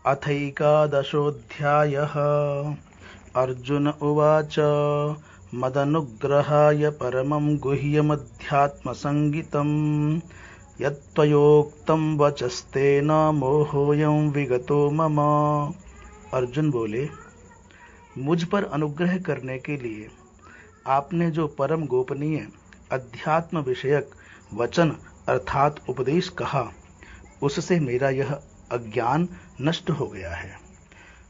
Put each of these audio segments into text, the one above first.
अथैकादशोऽध्यायः। अर्जुन उवाच मदनुग्रहाय परमं गुह्यमध्यात्मसंगितं यत्त्वयोक्तं वचस्तेन मोहोऽयं विगतो मम। अर्जुन बोले, मुझ पर अनुग्रह करने के लिए आपने जो परम गोपनीय अध्यात्म विषयक वचन अर्थात उपदेश कहा, उससे मेरा यह अज्ञान नष्ट हो गया है।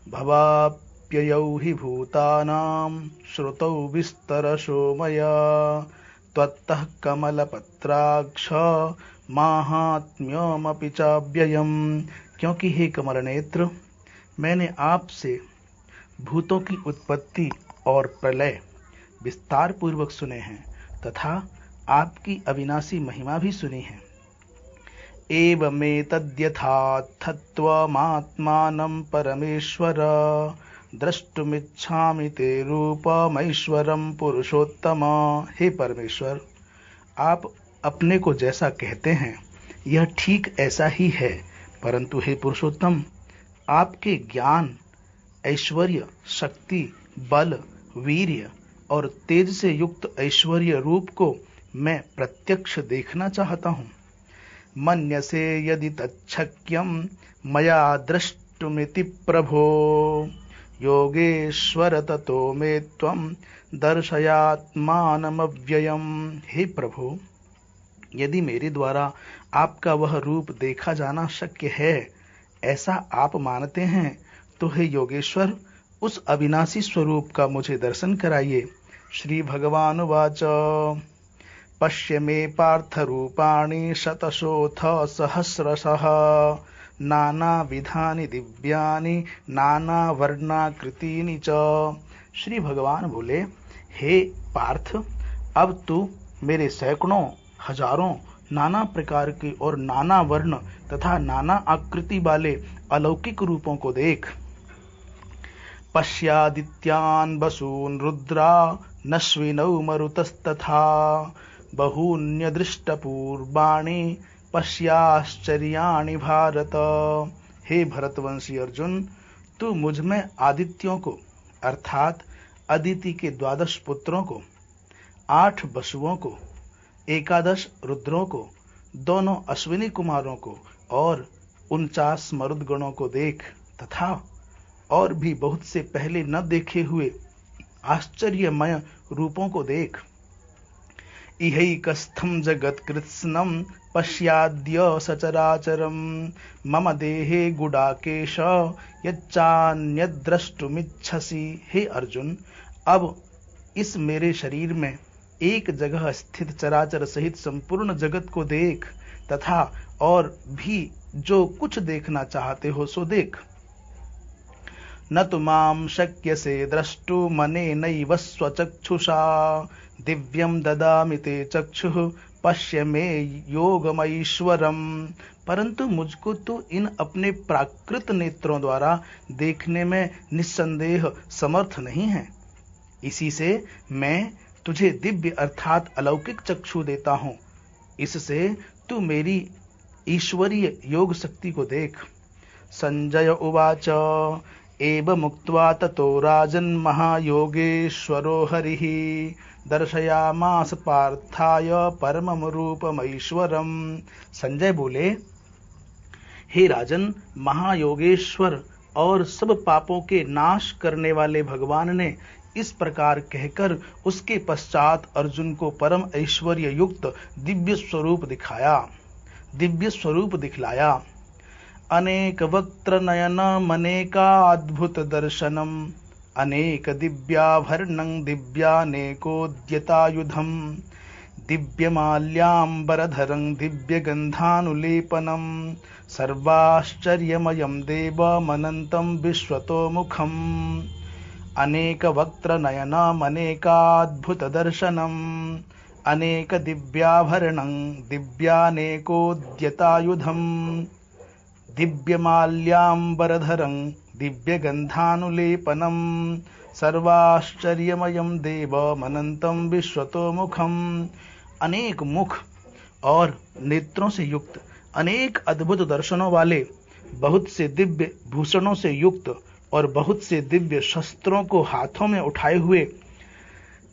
भवाप्ययौ हि भूतानां श्रुतौ विस्तरशो मया त्वत्तः कमलपत्राक्ष माहात्म्यमपि चाव्ययम्। क्योंकि हे कमल नेत्र, मैंने आपसे भूतों की उत्पत्ति और प्रलय विस्तार पूर्वक सुने हैं तथा आपकी अविनाशी महिमा भी सुनी है। एवमेतद्यथार्थत्वमात्मानं परमेश्वर द्रष्टुमिच्छामि ते रूपमैश्वरं पुरुषोत्तम। हे परमेश्वर, आप अपने को जैसा कहते हैं यह ठीक ऐसा ही है, परंतु हे पुरुषोत्तम, आपके ज्ञान, ऐश्वर्य, शक्ति, बल, वीर्य और तेज से युक्त ऐश्वर्य रूप को मैं प्रत्यक्ष देखना चाहता हूँ। मन्यसे यदि तच्छक्यं मया द्रष्टुमिति प्रभो योगेश्वर ततो मे त्वं दर्शयात्मानमव्ययम्। हे प्रभु, यदि मेरे द्वारा आपका वह रूप देखा जाना शक्य है, ऐसा आप मानते हैं, तो हे योगेश्वर, उस अविनाशी स्वरूप का मुझे दर्शन कराइए। श्री भगवान वाच पश्य मे पार्थ रूपाणि शतशोऽथ सहस्रशः नानाविधानि दिव्यानि नानावर्णाकृतीनि च। श्री भगवान बोले, हे पार्थ, अब तू मेरे सैकड़ों हजारों नाना प्रकार के और नाना वर्ण तथा नाना आकृति वाले अलौकिक रूपों को देख। पश्यादित्यान् वसून् रुद्रा नश्विनौ मरुतस्तथा बहून्यदृष्टपूर्वाणि पश्याश्चर्याणि भारत। हे भरतवंशी अर्जुन, तू मुझ में आदित्यों को अर्थात अदिति के 12 पुत्रों को, 8 वसुओं को, 11 रुद्रों को, दोनों अश्विनी कुमारों को और 49 मरुदगणों को देख तथा और भी बहुत से पहले न देखे हुए आश्चर्यमय रूपों को देख। इहैकस्थं जगत्कृत्स्नं पश्याद्य सचराचरं मम देहे गुडाकेश यच्चान्यद्द्रष्टुमिच्छसि। हे अर्जुन, अब इस मेरे शरीर में एक जगह स्थित चराचर सहित संपूर्ण जगत को देख तथा और भी जो कुछ देखना चाहते हो सो देख। न तु मां शक्यसे द्रष्टुमनेनैव स्वचक्षुषा दिव्यं ददामि ते चक्षुः पश्य मे योगमैश्वरम्। परंतु मुझको तो इन अपने प्राकृत नेत्रों द्वारा देखने में निस्संदेह समर्थ नहीं है। इसी से मैं तुझे दिव्य अर्थात अलौकिक चक्षु देता हूँ। इससे तू मेरी ईश्वरीय योग शक्ति को देख। संजय उवाच एवमुक्त्वा ततो राजन् महायोगेश्वरो हरिः दर्शयामास पार्थाय परमं रूपमैश्वरम्। संजय बोले, हे राजन, महायोगेश्वर और सब पापों के नाश करने वाले भगवान ने इस प्रकार कहकर उसके पश्चात अर्जुन को परम ऐश्वर्य युक्त दिव्य स्वरूप दिखलाया। अनेक वक्त्र नयनम अनेकाद्भुत दर्शनम अनेक दिव्याभरणं दिव्यानेकोद्यतायुधं दिव्यमाल्याम्बरधरं दिव्यगन्धानुलेपनं सर्वाश्चर्यमयं देवमनन्तं विश्वतोमुखम्। अनेकवक्त्रनयनम् अनेकाद्भुतदर्शनम् अनेक दिव्याभरणं दिव्यानेकोद्यतायुधं दिव्यमाल्याम्बरधरं दिव्यगन्धानुलेपनं सर्वाश्चर्यमयं देवमनन्तं विश्वतोमुखम्। अनेक मुख और नेत्रों से युक्त, अनेक अद्भुत दर्शनों वाले, बहुत से दिव्य भूषणों से युक्त और बहुत से दिव्य शस्त्रों को हाथों में उठाए हुए,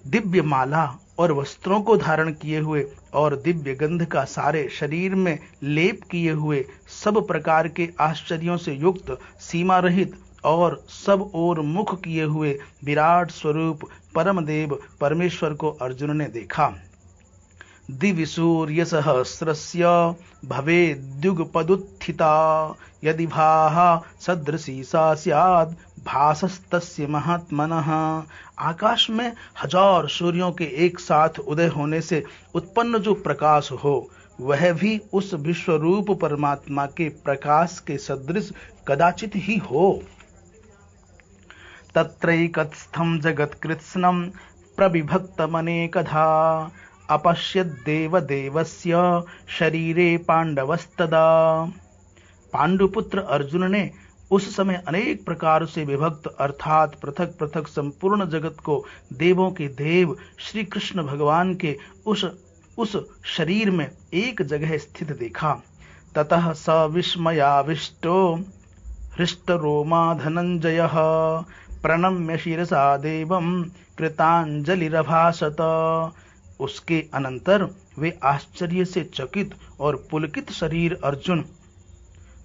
दिव्य माला और वस्त्रों को धारण किए हुए और दिव्य गंध का सारे शरीर में लेप किए हुए, सब प्रकार के आश्चर्यों से युक्त, सीमा रहित और सब ओर मुख किए हुए विराट स्वरूप परमदेव परमेश्वर को अर्जुन ने देखा। दिवि सूर्य सहस्रस्य भवेद्युगपदुत्थिता यदि भाहा सदृशी सा स्याद् भासस्तस्य महात्मनः। आकाश में हजार सूर्यों के एक साथ उदय होने से उत्पन्न जो प्रकाश हो, वह भी उस विश्वरूप परमात्मा के प्रकाश के सदृश कदाचित ही हो। तत्रैकस्थं जगत्कृत्स्नं प्रविभक्तमनेकधा अपश्यद्देवदेवस्य शरीरे पांडवस्तदा। पांडुपुत्र अर्जुन ने उस समय अनेक प्रकार से विभक्त अर्थात पृथक पृथक संपूर्ण जगत को देवों के देव श्री कृष्ण भगवान के उस शरीर में एक जगह स्थित देखा। ततः स विस्मयाविष्टो हृष्टरोमा धनंजयः प्रणम्य शिरसा देवं कृतांजलिरभाषत। उसके अनंतर वे आश्चर्य से चकित और पुलकित शरीर अर्जुन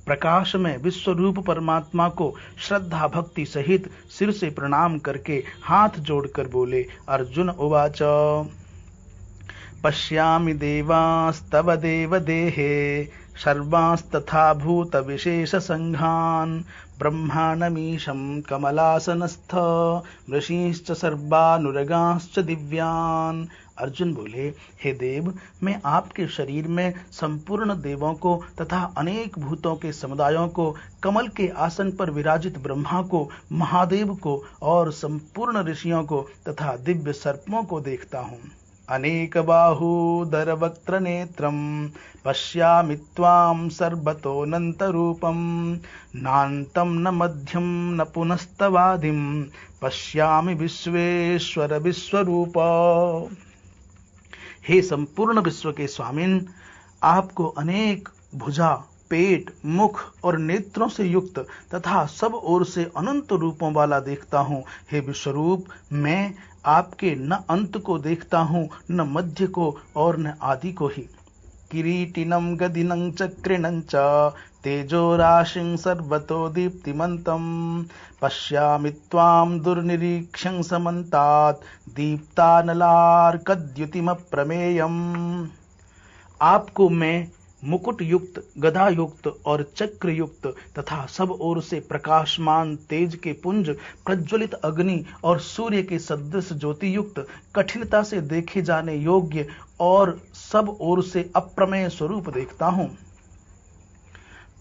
प्रकाश में विश्वरूप परमात्मा को श्रद्धा भक्ति सहित सिर से प्रणाम करके हाथ जोड़कर बोले। अर्जुन उवाच पश्यामि देवास्तव देवदेहे सर्वांस्तथा भूत विशेष संघान ब्रह्माणमीशं कमलासनस्थ ऋषीश्च सर्वानुरगांश्च दिव्यान्। अर्जुन बोले, हे देव, मैं आपके शरीर में संपूर्ण देवों को तथा अनेक भूतों के समुदायों को, कमल के आसन पर विराजित ब्रह्मा को, महादेव को और संपूर्ण ऋषियों को तथा दिव्य सर्पों को देखता हूँ। अनेक बाहूदर वक्त्र नेत्रम पश्यामि त्वां सर्वतोऽनंत रूपम नान्तं न मध्यम न पुनस्तवादिम पश्यामि विश्वेश्वर विश्वरूप। हे संपूर्ण विश्व के स्वामिन, आपको अनेक भुजा, पेट, मुख और नेत्रों से युक्त तथा सब ओर से अनंत रूपों वाला देखता हूँ। हे विश्वरूप, मैं आपके न अंत को देखता हूँ, न मध्य को और न आदि को ही। किरीटिनं गदिनं चक्रिणं च तेजो राशिं सर्वतो दीप्तिमन्तं पश्यामि त्वां दुर्निरीक्ष्यं समन्तात् दीप्तानलार्कद्युतिमप्रमेयम्। आपको मैं मुकुट युक्त, गदा युक्त और चक्र युक्त तथा सब ओर से प्रकाशमान तेज के पुंज, प्रज्वलित अग्नि और सूर्य के सदृश ज्योति युक्त, कठिनता से देखे जाने योग्य और सब ओर से अप्रमेय स्वरूप देखता हूँ।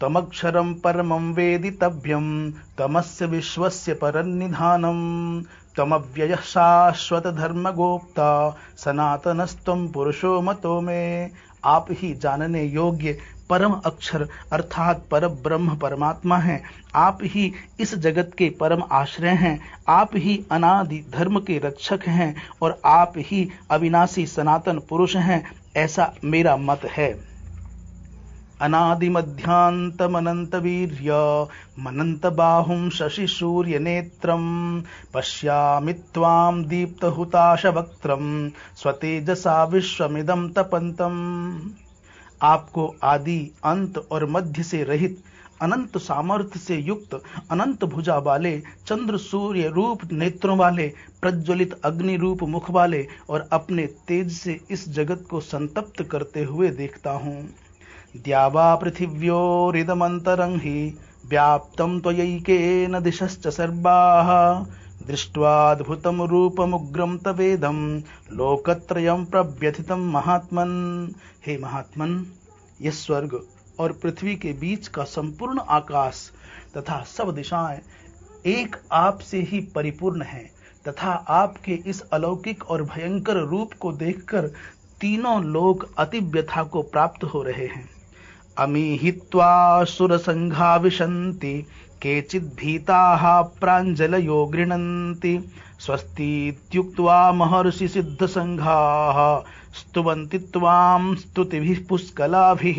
तमक्षरं परमं वेदितव्यं तमस्य विश्वस्य परन्निधानं तमव्ययः शाश्वत धर्मगोप्ता सनातनस्त्वं पुरुषो मतो मे। आप ही जानने योग्य परम अक्षर अर्थात पर ब्रह्म परमात्मा हैं। आप ही इस जगत के परम आश्रय हैं। आप ही अनादि धर्म के रक्षक हैं और आप ही अविनाशी सनातन पुरुष हैं, ऐसा मेरा मत है। अनादि मध्यांतमनंत वीर्य मनंत बाहुं शशि सूर्य नेत्रम पश्यामि त्वां दीप्त हुताश वक्त्रम स्वतेजसा विश्वमिदं तपन्तम। आपको आदि अंत और मध्य से रहित, अनंत सामर्थ्य से युक्त, अनंत भुजा वाले, चंद्र सूर्य रूप नेत्रों वाले, प्रज्वलित अग्नि रूप मुख वाले और अपने तेज से इस जगत को संतप्त करते हुए देखता हूँ। द्यावा पृथिव्योरिदमन्तरं हि व्याप्तं त्वयैकेन दिशश्च सर्वाः दृष्ट्वाद्भुतं रूपमुग्रं तवेदं लोकत्रयं प्रव्यथितं महात्मन्। हे महात्मन, यह स्वर्ग और पृथ्वी के बीच का संपूर्ण आकाश तथा सब दिशाएं एक आप से ही परिपूर्ण है तथा आपके इस अलौकिक और भयंकर रूप को देखकर तीनों लोक अति व्यथा को प्राप्त हो रहे हैं। अमीहित्वा सुरसंघा विशन्ति केचित् भीताः प्राञ्जलयो गृह्णन्ति स्वस्तीत्युक्त्वा महर्षि सिद्धसंघाः स्तुवन्ति त्वां स्तुतिभिः पुष्कलाभिः।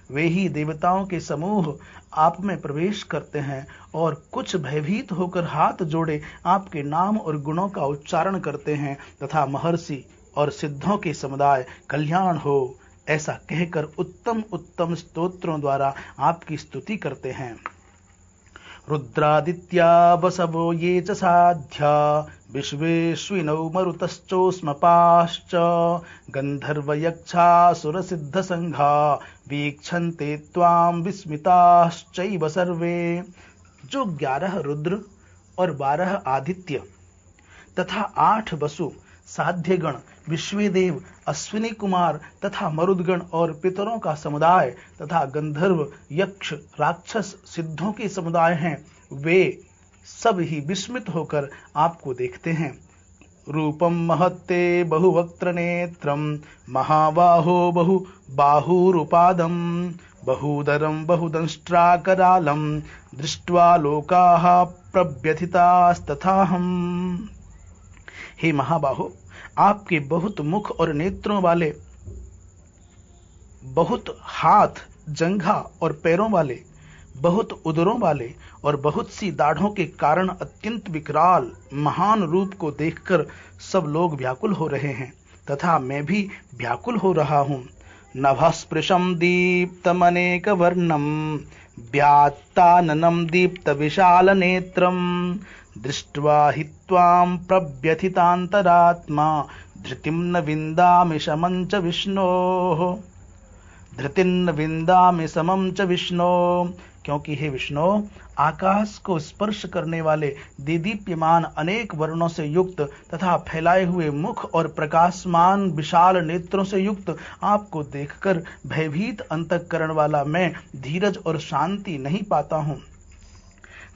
वे ही देवताओं के समूह आप में प्रवेश करते हैं और कुछ भयभीत होकर हाथ जोड़े आपके नाम और गुणों का उच्चारण करते हैं तथा महर्षि और सिद्धों के समुदाय कल्याण हो ऐसा कहकर उत्तम उत्तम स्तोत्रों द्वारा आपकी स्तुति करते हैं। रुद्रादित्या वसवो ये च साध्या विश्वेश्विनौ मरुतश्चोष्मपाश्च गन्धर्वयक्षासुरसिद्धसङ्घा वीक्षन्ते त्वां विस्मिताश्चैव सर्वे। जो 11 रुद्र और 12 आदित्य तथा 8 वसु साध्यगण विश्वेदेव अश्विनी कुमार तथा मरुदगण और पितरों का समुदाय तथा गंधर्व यक्ष राक्षस सिद्धों के समुदाय हैं, वे सब ही विस्मित होकर आपको देखते हैं। रूपम महत्ते बहुवक्त्र नेत्रम महाबाहो बहु बाहुरुपादम बहुदरम बहुदंष्ट्राकरालम दृष्ट्वा लोकाः प्रव्यथितास्तथाहम्। हे महाबाहो, आपके बहुत मुख और नेत्रों वाले, बहुत हाथ जंघा और पैरों वाले, बहुत उदरों वाले और बहुत सी दाढ़ों के कारण अत्यंत विकराल महान रूप को देखकर सब लोग व्याकुल हो रहे हैं तथा मैं भी व्याकुल हो रहा हूँ। नभस्पृशं दीप्तमनेक वर्णम व्यात्ताननं दीप्त विशाल नेत्रम दृष्ट्वा हि त्वां प्रव्यथितान्तरात्मा धृतिं न विन्दामि समं च विष्णोः। धृतिं न विन्दामि समं च विष्णोः। क्योंकि हे विष्णु, आकाश को स्पर्श करने वाले दीदीप्यमान अनेक वर्णों से युक्त तथा फैलाए हुए मुख और प्रकाशमान विशाल नेत्रों से युक्त आपको देखकर भयभीत अंतःकरण वाला मैं धीरज और शांति नहीं पाता हूँ।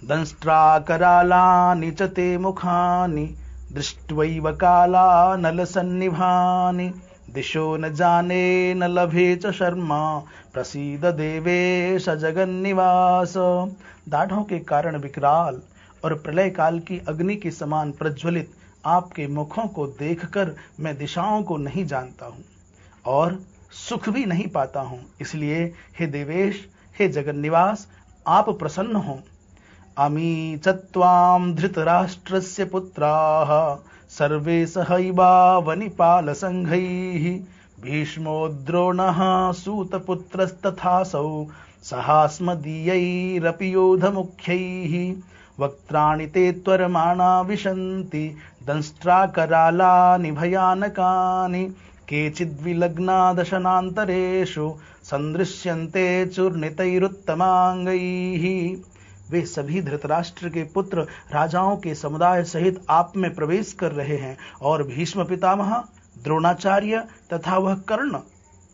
दंष्ट्राकरालानि च ते मुखानि दृष्ट्वैव कालानलसन्निभानि दिशो न जाने न लभे च शर्मा प्रसीद देवेश जगन्निवास। दाढ़ों के कारण विकराल और प्रलय काल की अग्नि के समान प्रज्वलित आपके मुखों को देखकर मैं दिशाओं को नहीं जानता हूँ और सुख भी नहीं पाता हूँ। इसलिए हे देवेश, हे जगन्निवास, आप प्रसन्न हो। अमी च त्वां धृतराष्ट्रस्य पुत्राः सर्वे सहैवावनिपालसङ्घैः भीष्मो द्रोणः सूतपुत्रस्तथासौ सहास्मदीयैरपि योधमुख्यैः वक्त्राणि ते त्वरमाणा विशन्ति दंष्ट्राकरालानि भयानकानि केचिद्विलग्ना दशनान्तरेषु सन्दृश्यन्ते चूर्णितैरुत्तमाङ्गैः। वे सभी धृतराष्ट्र के पुत्र राजाओं के समुदाय सहित आप में प्रवेश कर रहे हैं और भीष्म पितामह, द्रोणाचार्य तथा वह कर्ण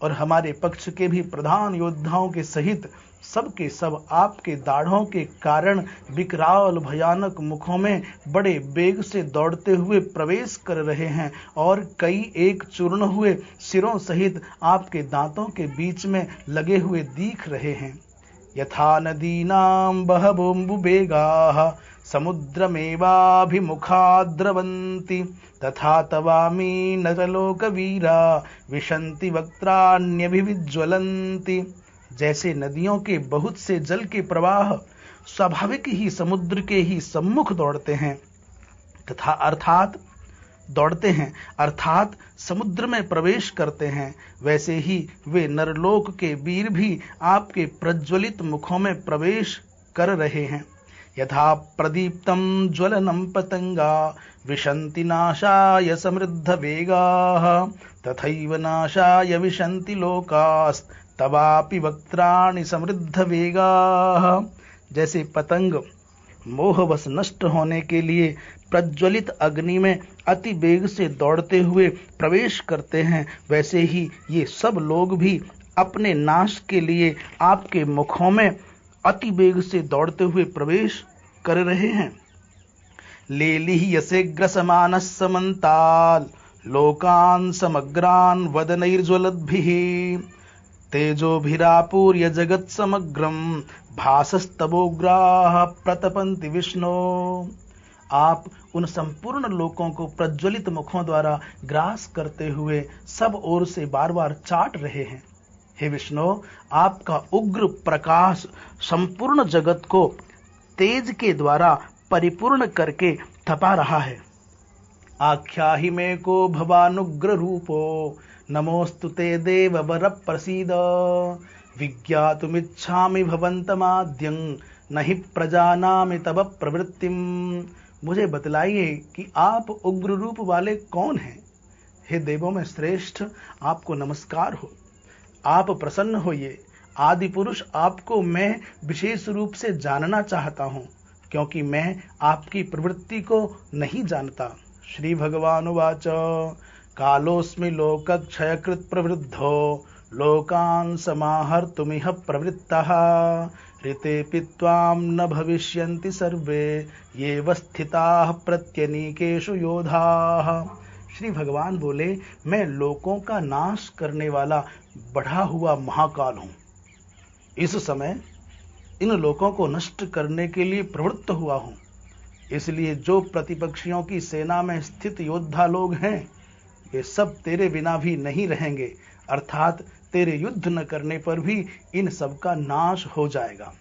और हमारे पक्ष के भी प्रधान योद्धाओं के सहित सब के सब आपके दाढ़ों के कारण विकराल भयानक मुखों में बड़े वेग से दौड़ते हुए प्रवेश कर रहे हैं और कई एक चूर्ण हुए सिरों सहित आपके दांतों के बीच में लगे हुए दिख रहे हैं। यथा नदीनां बहवोऽम्बुवेगाः समुद्रमेवाभिमुखा द्रवन्ति तथा तवामी नरलोकवीरा विशन्ति वक्त्राण्यभिविज्वलन्ति। जैसे नदियों के बहुत से जल के प्रवाह स्वाभाविक ही समुद्र के ही सम्मुख दौड़ते हैं अर्थात समुद्र में प्रवेश करते हैं, वैसे ही वे नरलोक के वीर भी आपके प्रज्वलित मुखों में प्रवेश कर रहे हैं। यथा प्रदीप्तं ज्वलनं पतंगा विशन्ति नाशाय समृद्ध वेगाः तथैव नाशाय विशन्ति लोकास्तवापि वक्त्राणि समृद्ध वेगाः। जैसे पतंग मोहवश नष्ट होने के लिए प्रज्वलित अग्नि में अति वेग से दौड़ते हुए प्रवेश करते हैं, वैसे ही ये सब लोग भी अपने नाश के लिए आपके मुखों में अति वेग से दौड़ते हुए प्रवेश कर रहे हैं। लेलिह्यसे ग्रसमानः समन्ताल लोकान् समग्रान् वदनैर्ज्वलद्भिः तेजोभिरापूर्य जगत् समग्रं भासस्तवोग्राः प्रतपन्ति विष्णो। आप उन संपूर्ण लोकों को प्रज्वलित मुखों द्वारा ग्रास करते हुए सब ओर से बार बार चाट रहे हैं। हे विष्णु, आपका उग्र प्रकाश संपूर्ण जगत को तेज के द्वारा परिपूर्ण करके तपा रहा है। आख्याहि में को भवानुग्र रूपो, नमोस्तु ते देव वर प्रसीद। विज्ञातुमिच्छामि भवन्तमाद्यं, नहि प्रजानामि तव प्रवृत्तिम। मुझे बतलाइए कि आप उग्र रूप वाले कौन हैं। हे देवों में श्रेष्ठ, आपको नमस्कार हो। आप प्रसन्न होइए। आदि पुरुष आपको मैं विशेष रूप से जानना चाहता हूं, क्योंकि मैं आपकी प्रवृत्ति को नहीं जानता। श्री भगवान उवाच कालोऽस्मि लोकक्षयकृत् प्रवृद्धो, लोकान् समाहर्तुमिह प्रवृत्तः। ऋतेऽपि त्वां न भविष्यन्ति सर्वे, येव स्थिताः प्रत्यनीकेषु योधाः। श्री भगवान बोले, मैं लोकों का नाश करने वाला बढ़ा हुआ महाकाल हूं। इस समय इन लोकों को नष्ट करने के लिए प्रवृत्त हुआ हूं। इसलिए जो प्रतिपक्षियों की सेना में स्थित योद्धा लोग हैं, वे सब तेरे बिना भी नहीं रहेंगे, अर्थात तेरे युद्ध न करने पर भी इन सब का नाश हो जाएगा।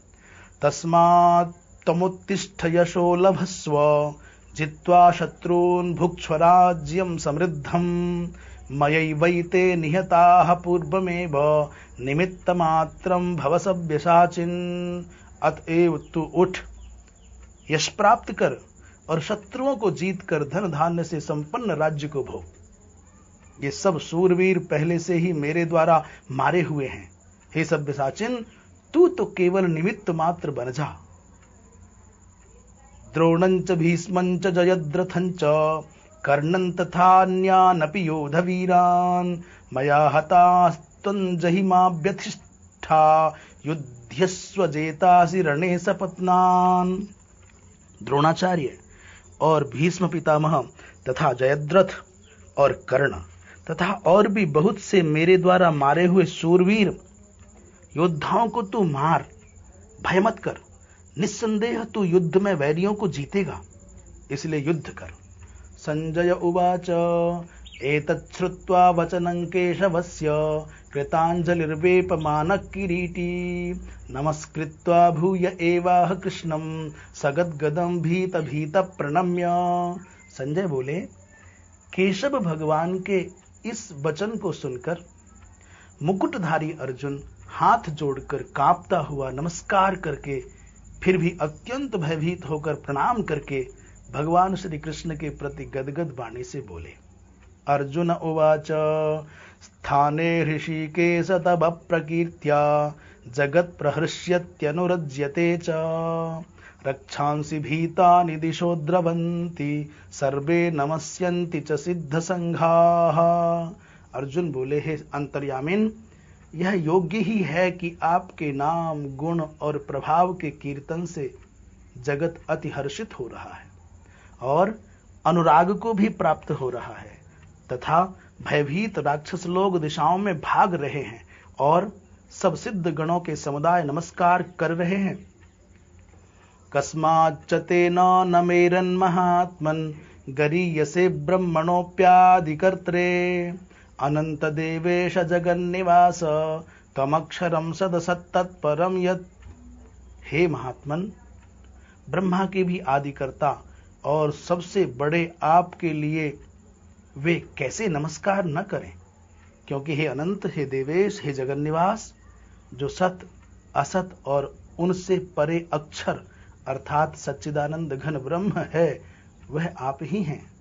तस्मात् तमुत्तिष्ठ यशो लभस्व, जित्वा शत्रून् भुक्ष्व राज्यं समृद्धं। मयैवैते निहताः पूर्वमेव, निमित्तमात्रं भव सव्यसाचिन्। अतएव तू उठ, यश प्राप्त कर और शत्रुओं को जीत कर धन धान्य से संपन्न राज्य को भोग। ये सब सूरवीर पहले से ही मेरे द्वारा मारे हुए हैं। हे सव्यसाचिन, तू तो केवल निमित्त मात्र बन जा। द्रोणंच भीष्मंच जयद्रथंच, कर्णं तथान्यानपि योधवीरान्। मया हतास्त्वं जहिमाभ्यधिष्ठा, युध्यस्व जेतासि रणे सपत्नान्। द्रोणाचार्य और भीष्म पितामह तथा जयद्रथ और कर्ण तथा और भी बहुत से मेरे द्वारा मारे हुए सूरवीर योद्धाओं को तू मार, भय मत कर। निस्संदेह तू युद्ध में वैरियों को जीतेगा, इसलिए युद्ध कर। संजय उवाच एतत् श्रुत्वा वचनं केशवस्य, कृताञ्जलिर्वेपमानः किरीटी। नमस्कृत्वा भूय एवाह कृष्णं, सगद्गदं भीत भीत प्रणम्य। संजय बोले, केशव भगवान के इस वचन को सुनकर मुकुटधारी अर्जुन हाथ जोड़कर कांपता हुआ नमस्कार करके, फिर भी अत्यंत भयभीत होकर प्रणाम करके भगवान श्री कृष्ण के प्रति गदगद वाणी से बोले। अर्जुन उवाच स्थाने ऋषिकेश तव प्रकीर्त्या, जगत् प्रहृष्यत्यनुरज्यते च। रक्षांसि भीतानि दिशो द्रवन्ति, सर्वे नमस्यन्ति च सिद्ध संघाः। अर्जुन बोले, हे अंतर्यामिन, यह योग्य ही है कि आपके नाम, गुण और प्रभाव के कीर्तन से जगत अति हर्षित हो रहा है और अनुराग को भी प्राप्त हो रहा है, तथा भयभीत राक्षस लोग दिशाओं में भाग रहे हैं और सब सिद्ध गणों के समुदाय नमस्कार कर रहे हैं। कस्माच्च तेन न मेरन् महात्मन्, गरीयसे ब्रह्मणोऽप्यादिकर्त्रे। अनंत देवेश जगन्निवास, तमक्षरम सदसत्तत्परम यत्। हे महात्मन, ब्रह्मा के भी आदिकर्ता और सबसे बड़े आपके लिए वे कैसे नमस्कार न करें, क्योंकि हे अनंत, हे देवेश, हे जगन्निवास, जो सत, असत और उनसे परे अक्षर अर्थात सच्चिदानंद घन ब्रह्म है, वह आप ही हैं।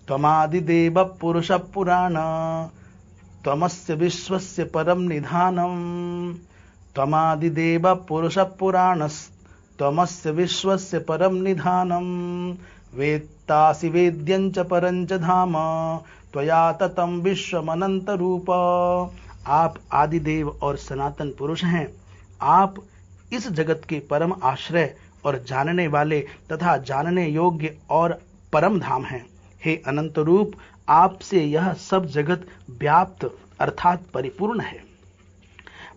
त्वमादिदेव पुरुष पुराण, त्वमस्य विश्वस्य परम निधानम्। त्वमादिदेव पुरुष पुराणस्, त्वमस्य विश्वस्य परम निधानम्। वेत्तासि वेद्यं च परं च धाम, त्वया ततं विश्वमनंत रूप। आप आदिदेव और सनातन पुरुष हैं। आप इस जगत के परम आश्रय और जानने वाले तथा जानने योग्य और परम धाम हैं। हे अनंत रूप, आपसे यह सब जगत व्याप्त अर्थात परिपूर्ण है।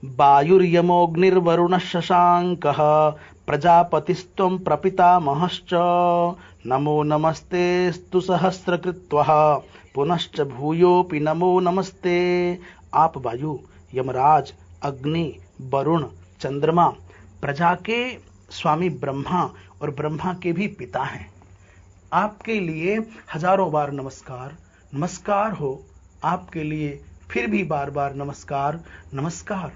वायुर्यमोऽग्निर्वरुणः शशाङ्कः, प्रजापतिस्त्वं प्रपितामहश्च। नमो नमस्तेस्तु सहस्रकृत्वः, पुनश्च भूयोऽपि नमो नमस्ते। आप वायु यमराज, अग्नि, वरुण, चंद्रमा, प्रजा के स्वामी ब्रह्मा और ब्रह्मा के भी पिता हैं। आपके लिए हजारों बार नमस्कार, नमस्कार हो आपके लिए, फिर भी बार बार नमस्कार, नमस्कार।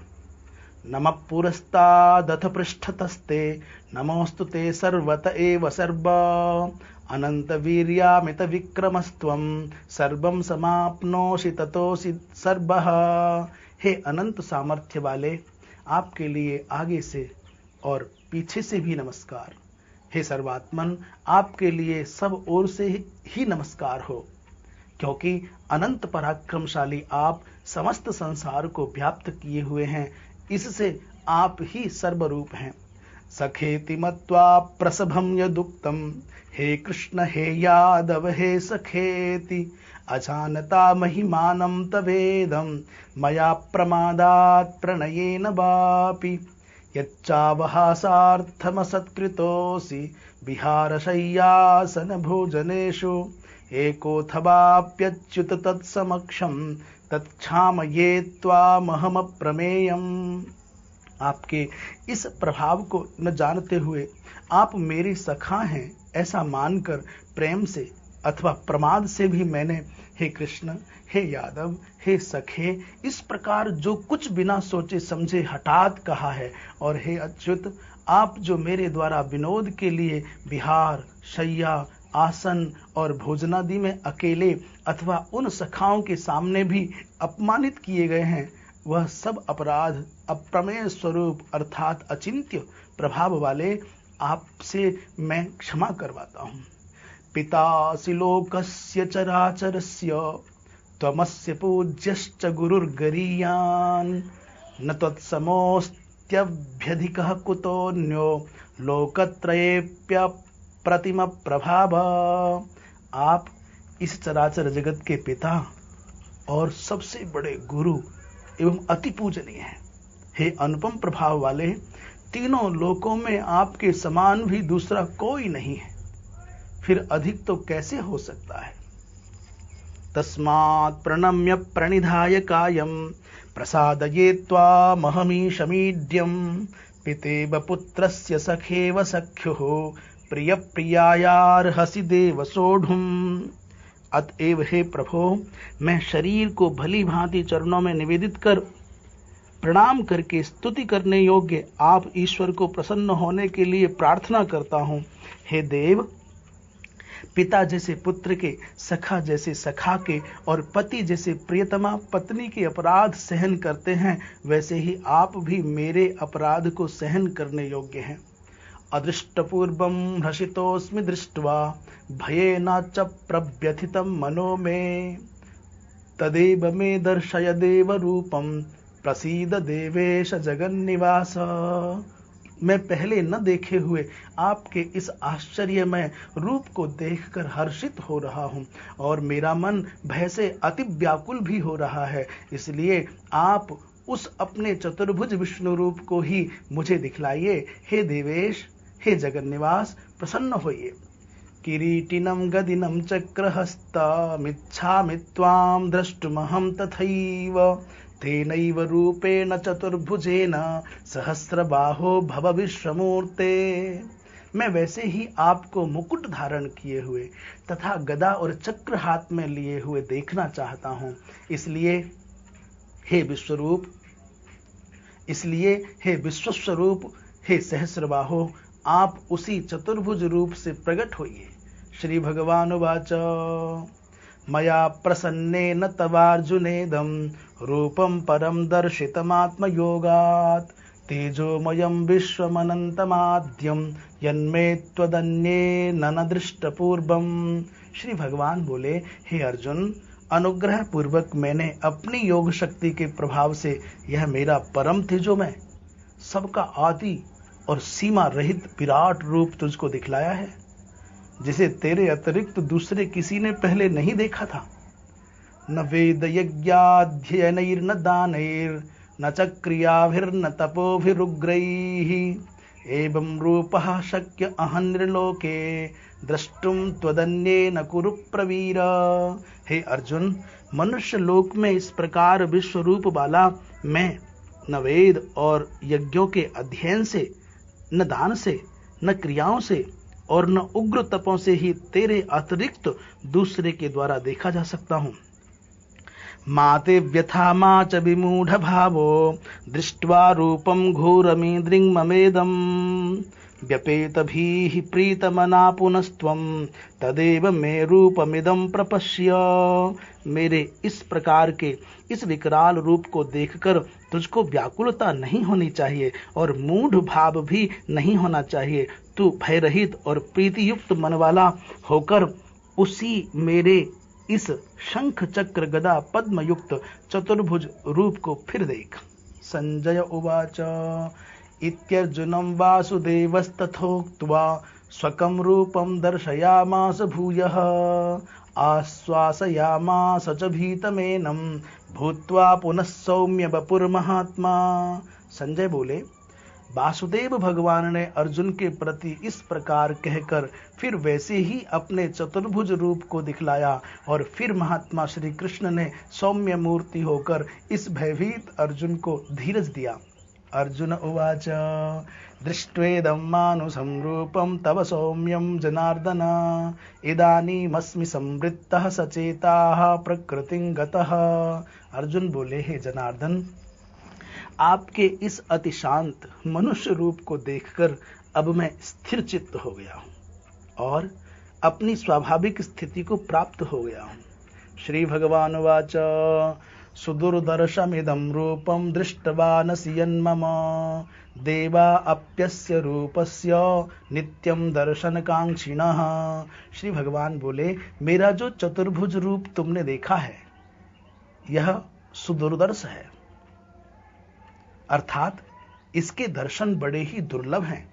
नमः पुरस्तादथ पृष्ठतस्ते, नमोऽस्तु ते सर्वत एव सर्व, अनंत वीर्यामित विक्रमस्त्वं, सर्वं समाप्नोषि ततोऽसि सर्वः। हे अनंत सामर्थ्य वाले, आपके लिए आगे से और पीछे से भी नमस्कार। हे सर्वात्मन, आपके लिए सब ओर से ही नमस्कार हो, क्योंकि अनंत पराक्रमशाली आप समस्त संसार को व्याप्त किए हुए हैं, इससे आप ही सर्वरूप हैं। सखेति मत्वा प्रसभं यदुक्तम, हे कृष्ण हे यादव हे सखेति, अजानता महिमानं तवेदं, मया प्रमादात् प्रणयेन वापि, यच्चावहासार्थमसत्कृतोऽसि, विहारशय्यासन भोजनेषु, एकोऽथवाप्यच्युत तत्समक्षं, तत्क्षामये त्वामहमप्रमेयम्। आपके इस प्रभाव को न जानते हुए आप मेरे सखा हैं ऐसा मानकर प्रेम से अथवा प्रमाद से भी मैंने हे कृष्ण, हे यादव, हे सखे, इस प्रकार जो कुछ बिना सोचे समझे हठात कहा है। और हे अच्युत, आप जो मेरे द्वारा विनोद के लिए विहार, शय्या, आसन और भोजनादि में अकेले अथवा उन सखाओं के सामने भी अपमानित किए गए हैं, वह सब अपराध अप्रमेय स्वरूप अर्थात अचिंत्य प्रभाव वाले आपसे मैं क्षमा करवाता हूँ। पितासि लोकस्य चराचरस्य, त्वमस्य पूज्यश्च गुरुर्गरीयान्, न त्वत्समोऽस्त्यभ्यधिकः कुतोऽन्यो लोकत्रयेऽप्यप्रतिम प्रभाव। आप इस चराचर जगत के पिता और सबसे बड़े गुरु एवं अति पूजनीय हैं। हे अनुपम प्रभाव वाले, तीनों लोकों में आपके समान भी दूसरा कोई नहीं है, फिर अधिक तो कैसे हो सकता है। तस्मात् प्रणम्य प्रणिधाय कायं, प्रसादये त्वामहमीशमीड्यं, पितेव पुत्रस्य सखेव सख्युः, प्रिय प्रियायार्हसि देव सोढुम्। अतएव हे प्रभो, मैं शरीर को भली भांति चरणों में निवेदित कर प्रणाम करके स्तुति करने योग्य आप ईश्वर को प्रसन्न होने के लिए प्रार्थना करता हूँ। हे देव, पिता जैसे पुत्र के, सखा जैसे सखा के और पति जैसे प्रियतमा पत्नी के अपराध सहन करते हैं, वैसे ही आप भी मेरे अपराध को सहन करने योग्य हैं। अदृष्टपूर्वं हर्षितोऽस्मि दृष्ट्वा, भयेन च प्रव्यथितं मनो मे, तदेव मे दर्शय देव रूपं, प्रसीद देवेश जगन्निवास। मैं पहले न देखे हुए आपके इस आश्चर्यमय रूप को देखकर हर्षित हो रहा हूँ और मेरा मन भय से अति व्याकुल भी हो रहा है। इसलिए आप उस अपने चतुर्भुज विष्णु रूप को ही मुझे दिखलाइए। हे देवेश, हे जगन्निवास, प्रसन्न होइए। किरीटिनं गदिनं चक्रहस्तमिच्छामि त्वां द्रष्टुमहं तथैव, तेनैव रूपेण चतुर्भुजेन सहस्रबाहो भव विश्वमूर्ते। मैं वैसे ही आपको मुकुट धारण किए हुए तथा गदा और चक्र हाथ में लिए हुए देखना चाहता हूँ। इसलिए हे विश्वस्वरूप, हे सहस्रबाहो, आप उसी चतुर्भुज रूप से प्रकट होइए। श्री भगवान उवाच, मया प्रसन्नेन तवार्जुनेदं, रूपं परं दर्शितमात्मयोगात्, तेजोमयं विश्वमनन्तमाद्यं, यन्मे त्वदन्येन न दृष्टपूर्वं। श्री भगवान बोले, हे अर्जुन, अनुग्रह पूर्वक मैंने अपनी योग शक्ति के प्रभाव से यह मेरा परम तेजोमय, सबका आदि और सीमा रहित विराट रूप तुझको दिखलाया है, जिसे तेरे अतिरिक्त दूसरे किसी ने पहले नहीं देखा था। न वेद यज्ञाध्ययनैर्न दानैर्न च क्रियाभिर्न तपोभिरुग्रैः, एवं रूपः शक्य अहन्नृलोके, द्रष्टुम त्वदन्येन कुरु प्रवीर। हे अर्जुन, मनुष्य लोक में इस प्रकार विश्व रूप वाला मैं न वेद और यज्ञों के अध्ययन से, न दान से, न क्रियाओं से और न उग्र तपों से ही तेरे अतिरिक्त दूसरे के द्वारा देखा जा सकता हूं। माते व्यथा मा च विमूढ़ भावो दृष्ट्वा रूपम घोरमीदृङ्ममेदम् व्यपेतभिः प्रीतमना पुनस्त्वं तदेव मे रूपमिदं प्रपश्य। मेरे इस प्रकार के इस विकराल रूप को देखकर तुझको व्याकुलता नहीं होनी चाहिए और मूढ़ भाव भी नहीं होना चाहिए। तू भयरहित और प्रीतियुक्त मन वाला होकर उसी मेरे इस शंख चक्र गदा पद्म युक्त चतुर्भुज रूप को फिर देख। संजय उवाच इत्यर्जुनं वासुदेवस्तथोक्त्वा स्वकं रूपं दर्शयामास भूयः आश्वासयामास च भीतमेनं भूत्वा पुनः सौम्य वपुर्महात्मा। संजय बोले, वासुदेव भगवान ने अर्जुन के प्रति इस प्रकार कहकर फिर वैसे ही अपने चतुर्भुज रूप को दिखलाया और फिर महात्मा श्री कृष्ण ने सौम्य मूर्ति होकर इस भयभीत अर्जुन को धीरज दिया। अर्जुन उवाच दृष्ट्वेदं मानुषं रूपं तव सौम्यं जनार्दन इदानीमस्मि संवृत्तः सचेताः प्रकृतिं गतः। अर्जुन बोले, हे जनार्दन, आपके इस अति शांत मनुष्य रूप को देखकर अब मैं स्थिर चित्त हो गया हूं और अपनी स्वाभाविक स्थिति को प्राप्त हो गया हूं। श्री भगवान वाच सुदुर्दर्शमिदं रूपं दृष्टवानसि यन्मम देवा अप्यस्य रूपस्य नित्यं दर्शनकांक्षिणः। श्री भगवान बोले, मेरा जो चतुर्भुज रूप तुमने देखा है यह सुदुर्दर्श है, अर्थात इसके दर्शन बड़े ही दुर्लभ हैं।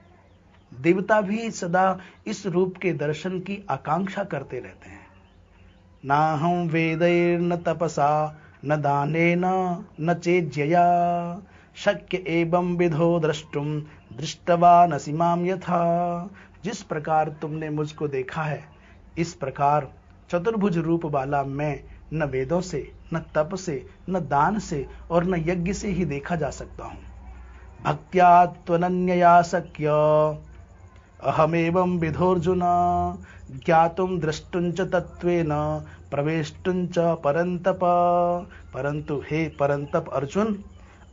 देवता भी सदा इस रूप के दर्शन की आकांक्षा करते रहते हैं। नाहं वेदैर्न तपसा न दानेन न चेज्यया शक्य एवं विधो द्रष्टुम दृष्टवानसि माम यथा। जिस प्रकार तुमने मुझको देखा है इस प्रकार चतुर्भुज रूप वाला मैं न वेदों से, न तप से, न दान से और न यज्ञ से ही देखा जा सकता हूँ। भक्त्या त्वनन्यया शक्य अहमेवं विधोर्जुन ज्ञातुं द्रष्टुंच तत्वेन प्रवेष्टुंच परंतप। परंतु हे परंतप अर्जुन,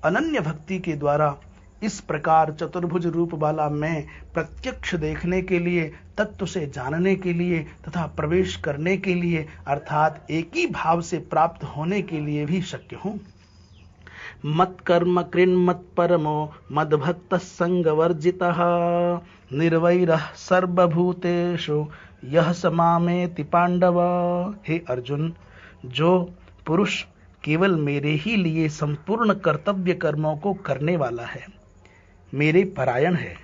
अनन्य भक्ति के द्वारा इस प्रकार चतुर्भुज रूप वाला मैं प्रत्यक्ष देखने के लिए, तत्व से जानने के लिए तथा प्रवेश करने के लिए अर्थात एक ही भाव से प्राप्त होने के लिए भी शक्य हूँ। मत कर्म कृन्मत परमो मद्भक्त संगवर्जितः निर्वैरः सर्वभूतेषु यह समामेति पांडव। हे अर्जुन, जो पुरुष केवल मेरे ही लिए संपूर्ण कर्तव्य कर्मों को करने वाला है, मेरे परायण है,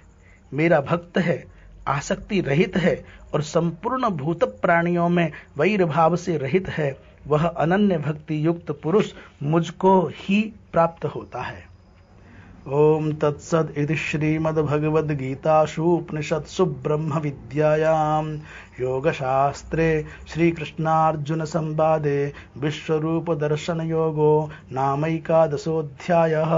मेरा भक्त है, आसक्ति रहित है और संपूर्ण भूत प्राणियों में वैर भाव से रहित है, वह अनन्य भक्ति युक्त पुरुष मुझको ही प्राप्त होता है। ओम तत्सद इति श्रीमद्भगवद्गीतासु उपनिषत्सु ब्रह्म विद्यायां योगशास्त्रे श्रीकृष्णार्जुन संवादे विश्वरूप दर्शन योगो नामैकादशोऽध्यायः।